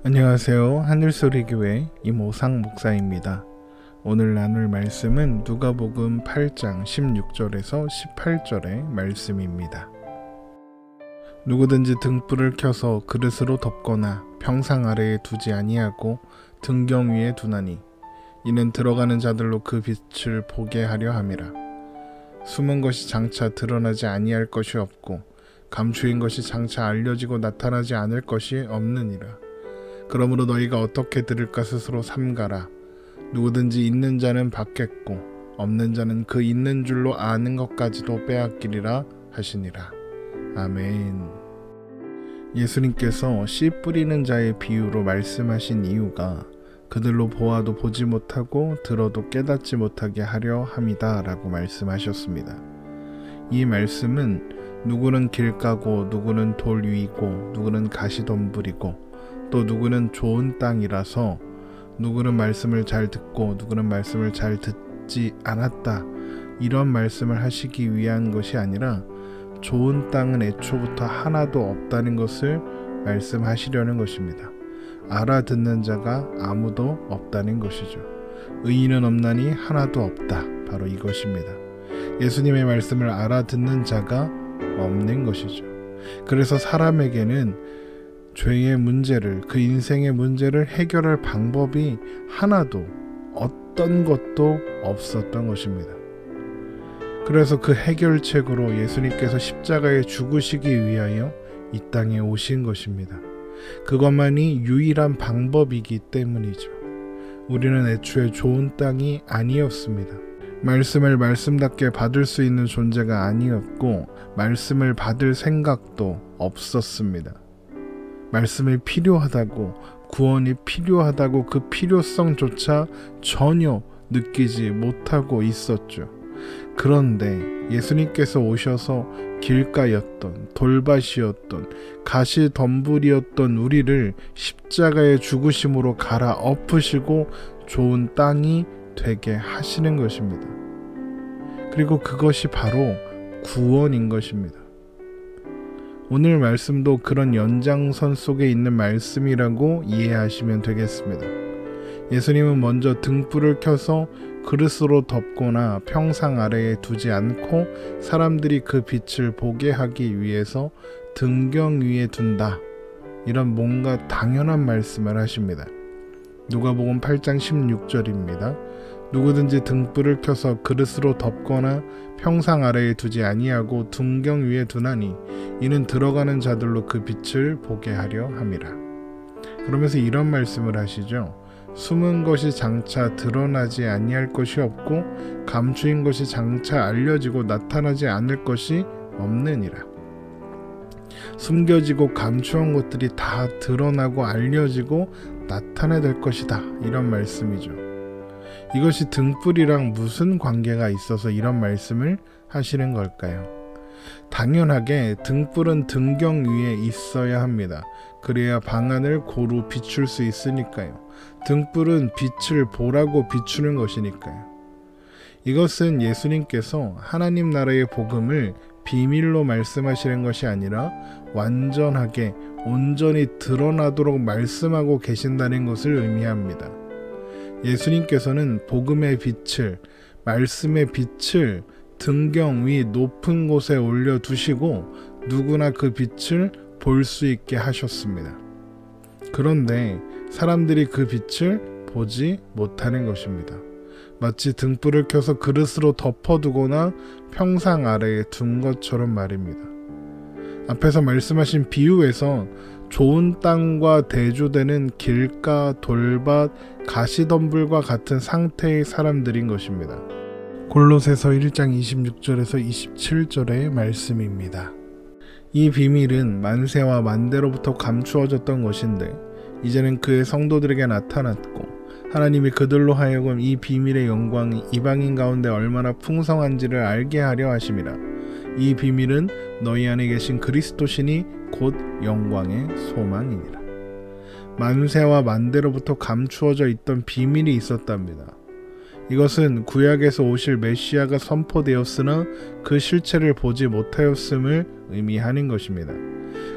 안녕하세요. 하늘소리교회 이모상 목사입니다. 오늘 나눌 말씀은 누가복음 8장 16절에서 18절의 말씀입니다. 누구든지 등불을 켜서 그릇으로 덮거나 평상 아래에 두지 아니하고 등경 위에 두나니 이는 들어가는 자들로 그 빛을 보게 하려 함이라. 숨은 것이 장차 드러나지 아니할 것이 없고 감추인 것이 장차 알려지고 나타나지 않을 것이 없느니라. 그러므로 너희가 어떻게 들을까 스스로 삼가라. 누구든지 있는 자는 받겠고 없는 자는 그 있는 줄로 아는 것까지도 빼앗기리라 하시니라. 아멘. 예수님께서 씨 뿌리는 자의 비유로 말씀하신 이유가 그들로 보아도 보지 못하고 들어도 깨닫지 못하게 하려 함이다 라고 말씀하셨습니다. 이 말씀은 누구는 길가고 누구는 돌 위이고 누구는 가시덤불이고 또 누구는 좋은 땅이라서 누구는 말씀을 잘 듣고 누구는 말씀을 잘 듣지 않았다, 이런 말씀을 하시기 위한 것이 아니라 좋은 땅은 애초부터 하나도 없다는 것을 말씀하시려는 것입니다. 알아듣는 자가 아무도 없다는 것이죠. 의인은 없나니 하나도 없다, 바로 이것입니다. 예수님의 말씀을 알아듣는 자가 없는 것이죠. 그래서 사람에게는 죄의 문제를, 그 인생의 문제를 해결할 방법이 하나도, 어떤 것도 없었던 것입니다. 그래서 그 해결책으로 예수님께서 십자가에 죽으시기 위하여 이 땅에 오신 것입니다. 그것만이 유일한 방법이기 때문이죠. 우리는 애초에 좋은 땅이 아니었습니다. 말씀을 말씀답게 받을 수 있는 존재가 아니었고 말씀을 받을 생각도 없었습니다. 말씀이 필요하다고, 구원이 필요하다고 그 필요성조차 전혀 느끼지 못하고 있었죠. 그런데 예수님께서 오셔서 길가였던, 돌밭이었던, 가시덤불이었던 우리를 십자가의 죽으심으로 갈아엎으시고 좋은 땅이 되게 하시는 것입니다. 그리고 그것이 바로 구원인 것입니다. 오늘 말씀도 그런 연장선 속에 있는 말씀이라고 이해하시면 되겠습니다. 예수님은 먼저 등불을 켜서 그릇으로 덮거나 평상 아래에 두지 않고 사람들이 그 빛을 보게 하기 위해서 등경 위에 둔다, 이런 뭔가 당연한 말씀을 하십니다. 누가복음 8장 16절입니다. 누구든지 등불을 켜서 그릇으로 덮거나 평상 아래에 두지 아니하고 등경 위에 두나니 이는 들어가는 자들로 그 빛을 보게 하려 함이라. 그러면서 이런 말씀을 하시죠. 숨은 것이 장차 드러나지 아니할 것이 없고 감추인 것이 장차 알려지고 나타나지 않을 것이 없느니라. 숨겨지고 감추한 것들이 다 드러나고 알려지고 나타나야 될 것이다, 이런 말씀이죠. 이것이 등불이랑 무슨 관계가 있어서 이런 말씀을 하시는 걸까요? 당연하게 등불은 등경 위에 있어야 합니다. 그래야 방안을 고루 비출 수 있으니까요. 등불은 빛을 보라고 비추는 것이니까요. 이것은 예수님께서 하나님 나라의 복음을 비밀로 말씀하시는 것이 아니라 완전하게 온전히 드러나도록 말씀하고 계신다는 것을 의미합니다. 예수님께서는 복음의 빛을, 말씀의 빛을 등경 위 높은 곳에 올려두시고 누구나 그 빛을 볼 수 있게 하셨습니다. 그런데 사람들이 그 빛을 보지 못하는 것입니다. 마치 등불을 켜서 그릇으로 덮어두거나 평상 아래에 둔 것처럼 말입니다. 앞에서 말씀하신 비유에서 좋은 땅과 대조되는 길가, 돌밭, 가시덤불과 같은 상태의 사람들인 것입니다. 골로새서 1장 26절에서 27절의 말씀입니다. 이 비밀은 만세와 만대로부터 감추어졌던 것인데 이제는 그의 성도들에게 나타났고 하나님이 그들로 하여금 이 비밀의 영광이 이방인 가운데 얼마나 풍성한지를 알게 하려 하심이라. 이 비밀은 너희 안에 계신 그리스도시니 곧 영광의 소망이니라. 만세와 만대로부터 감추어져 있던 비밀이 있었답니다. 이것은 구약에서 오실 메시아가 선포되었으나 그 실체를 보지 못하였음을 의미하는 것입니다.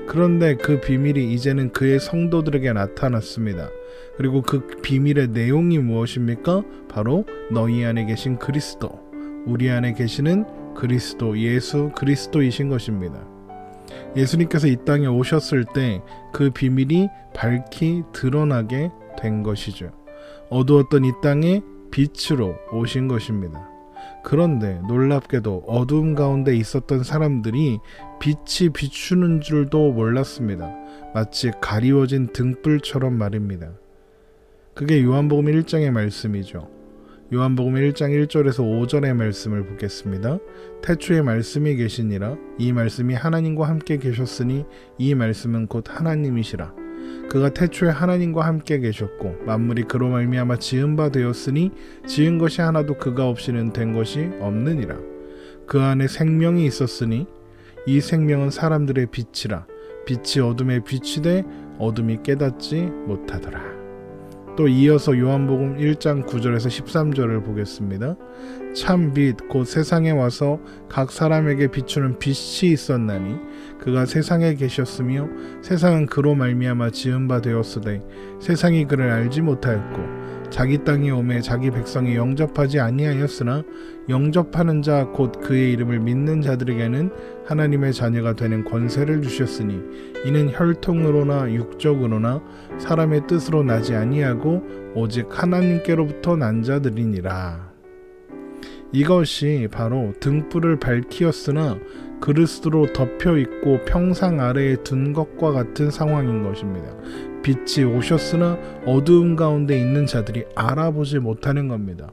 그런데 그 비밀이 이제는 그의 성도들에게 나타났습니다. 그리고 그 비밀의 내용이 무엇입니까? 바로 너희 안에 계신 그리스도, 우리 안에 계시는 그리스도, 예수 그리스도이신 것입니다. 예수님께서 이 땅에 오셨을 때 그 비밀이 밝히 드러나게 된 것이죠. 어두웠던 이 땅에 빛으로 오신 것입니다. 그런데 놀랍게도 어두움 가운데 있었던 사람들이 빛이 비추는 줄도 몰랐습니다. 마치 가리워진 등불처럼 말입니다. 그게 요한복음 1장의 말씀이죠. 요한복음 1장 1절에서 5절의 말씀을 보겠습니다. 태초에 말씀이 계시니라. 이 말씀이 하나님과 함께 계셨으니 이 말씀은 곧 하나님이시라. 그가 태초에 하나님과 함께 계셨고 만물이 그로 말미암아 지은 바 되었으니 지은 것이 하나도 그가 없이는 된 것이 없느니라. 그 안에 생명이 있었으니 이 생명은 사람들의 빛이라. 빛이 어둠에 비치되 어둠이 깨닫지 못하더라. 또 이어서 요한복음 1장 9절에서 13절을 보겠습니다. 참 빛 곧 세상에 와서 각 사람에게 비추는 빛이 있었나니 그가 세상에 계셨으며 세상은 그로 말미암아 지은 바 되었으되 세상이 그를 알지 못하였고 자기 땅에 오매 자기 백성이 영접하지 아니하였으나 영접하는 자 곧 그의 이름을 믿는 자들에게는 하나님의 자녀가 되는 권세를 주셨으니 이는 혈통으로나 육적으로나 사람의 뜻으로 나지 아니하고 오직 하나님께로부터 난 자들이니라. 이것이 바로 등불을 밝히었으나 그리스도로 덮여 있고 평상 아래에 둔 것과 같은 상황인 것입니다. 빛이 오셨으나 어두움 가운데 있는 자들이 알아보지 못하는 겁니다.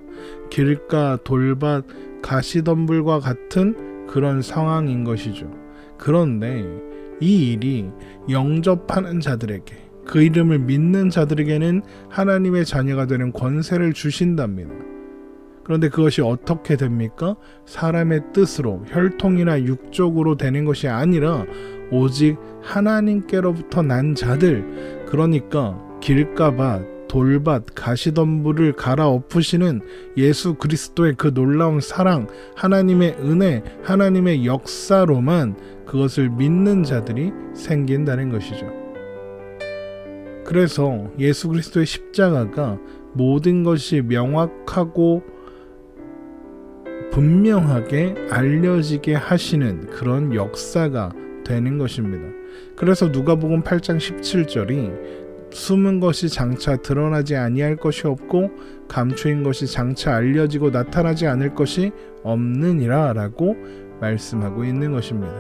길가, 돌밭, 가시덤불과 같은 그런 상황인 것이죠. 그런데 이 일이 영접하는 자들에게, 그 이름을 믿는 자들에게는 하나님의 자녀가 되는 권세를 주신답니다. 그런데 그것이 어떻게 됩니까? 사람의 뜻으로, 혈통이나 육적으로 되는 것이 아니라 오직 하나님께로부터 난 자들, 그러니까 길가밭, 돌밭, 가시덤불을 갈아엎으시는 예수 그리스도의 그 놀라운 사랑, 하나님의 은혜, 하나님의 역사로만 그것을 믿는 자들이 생긴다는 것이죠. 그래서 예수 그리스도의 십자가가 모든 것이 명확하고 분명하게 알려지게 하시는 그런 역사가 되는 것입니다. 그래서 누가복음 8장 17절이 숨은 것이 장차 드러나지 아니할 것이 없고 감추인 것이 장차 알려지고 나타나지 않을 것이 없느니라 라고 말씀하고 있는 것입니다.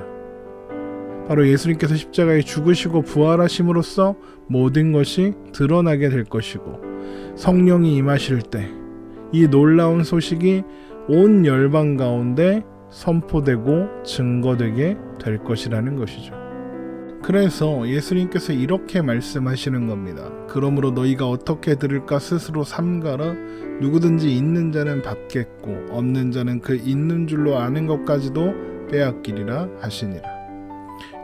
바로 예수님께서 십자가에 죽으시고 부활하심으로써 모든 것이 드러나게 될 것이고 성령이 임하실 때 이 놀라운 소식이 온 열방 가운데 선포되고 증거되게 될 것이라는 것이죠. 그래서 예수님께서 이렇게 말씀하시는 겁니다. 그러므로 너희가 어떻게 들을까 스스로 삼가라. 누구든지 있는 자는 받겠고 없는 자는 그 있는 줄로 아는 것까지도 빼앗기리라 하시니라.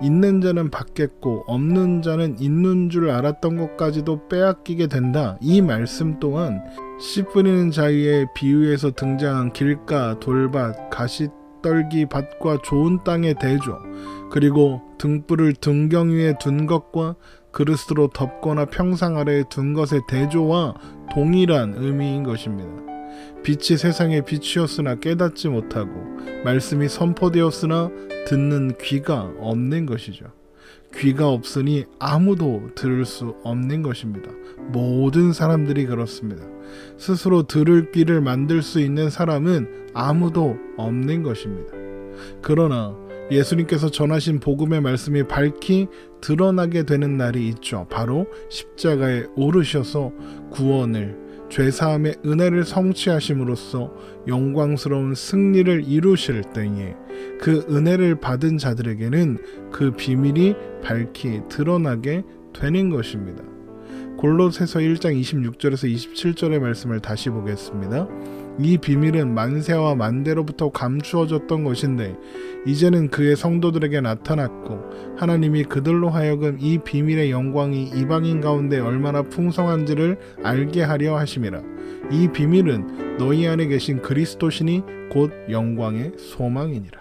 있는 자는 받겠고 없는 자는 있는 줄 알았던 것까지도 빼앗기게 된다. 이 말씀 또한 씨 뿌리는 자의 비유에서 등장한 길가, 돌밭, 가시떨기 밭과 좋은 땅의 대조, 그리고 등불을 등경 위에 둔 것과 그리스도로 덮거나 평상 아래에 둔 것의 대조와 동일한 의미인 것입니다. 빛이 세상의 빛이었으나 깨닫지 못하고 말씀이 선포되었으나 듣는 귀가 없는 것이죠. 귀가 없으니 아무도 들을 수 없는 것입니다. 모든 사람들이 그렇습니다. 스스로 들을 귀를 만들 수 있는 사람은 아무도 없는 것입니다. 그러나 예수님께서 전하신 복음의 말씀이 밝히 드러나게 되는 날이 있죠. 바로 십자가에 오르셔서 구원을, 죄사함의 은혜를 성취하심으로써 영광스러운 승리를 이루실 때에 그 은혜를 받은 자들에게는 그 비밀이 밝히 드러나게 되는 것입니다. 골로새서 1장 26절에서 27절의 말씀을 다시 보겠습니다. 이 비밀은 만세와 만대로부터 감추어졌던 것인데 이제는 그의 성도들에게 나타났고 하나님이 그들로 하여금 이 비밀의 영광이 이방인 가운데 얼마나 풍성한지를 알게 하려 하심이라. 이 비밀은 너희 안에 계신 그리스도시니 곧 영광의 소망이니라.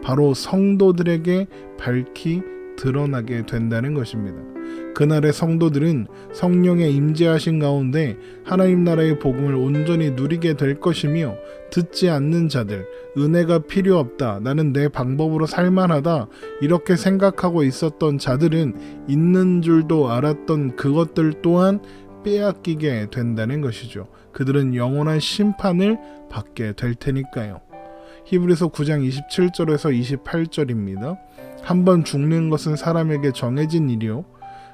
바로 성도들에게 밝히 드러나게 된다는 것입니다. 그날의 성도들은 성령의 임재하신 가운데 하나님 나라의 복음을 온전히 누리게 될 것이며, 듣지 않는 자들, 은혜가 필요 없다, 나는 내 방법으로 살만하다 이렇게 생각하고 있었던 자들은 있는 줄도 알았던 그것들 또한 빼앗기게 된다는 것이죠. 그들은 영원한 심판을 받게 될 테니까요. 히브리서 9장 27절에서 28절입니다. 한번 죽는 것은 사람에게 정해진 일이요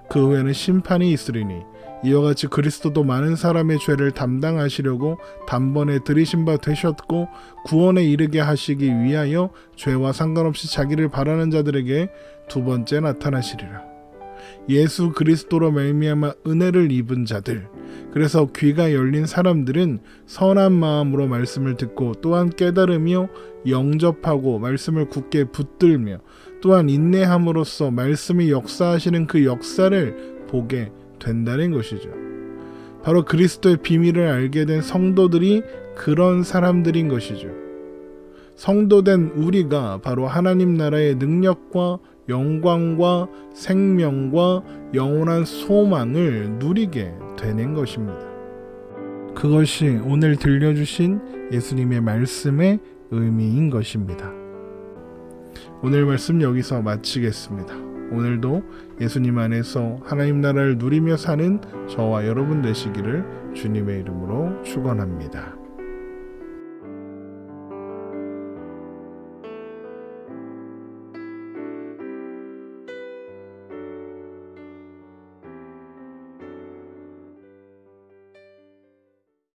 그 후에는 심판이 있으리니, 이와 같이 그리스도도 많은 사람의 죄를 담당하시려고 단번에 들이신 바 되셨고 구원에 이르게 하시기 위하여 죄와 상관없이 자기를 바라는 자들에게 두 번째 나타나시리라. 예수 그리스도로 말미암아 은혜를 입은 자들, 그래서 귀가 열린 사람들은 선한 마음으로 말씀을 듣고 또한 깨달으며 영접하고 말씀을 굳게 붙들며 또한 인내함으로써 말씀이 역사하시는 그 역사를 보게 된다는 것이죠. 바로 그리스도의 비밀을 알게 된 성도들이 그런 사람들인 것이죠. 성도된 우리가 바로 하나님 나라의 능력과 영광과 생명과 영원한 소망을 누리게 되는 것입니다. 그것이 오늘 들려주신 예수님의 말씀의 의미인 것입니다. 오늘 말씀 여기서 마치겠습니다. 오늘도 예수님 안에서 하나님 나라를 누리며 사는 저와 여러분 되시기를 주님의 이름으로 축원합니다.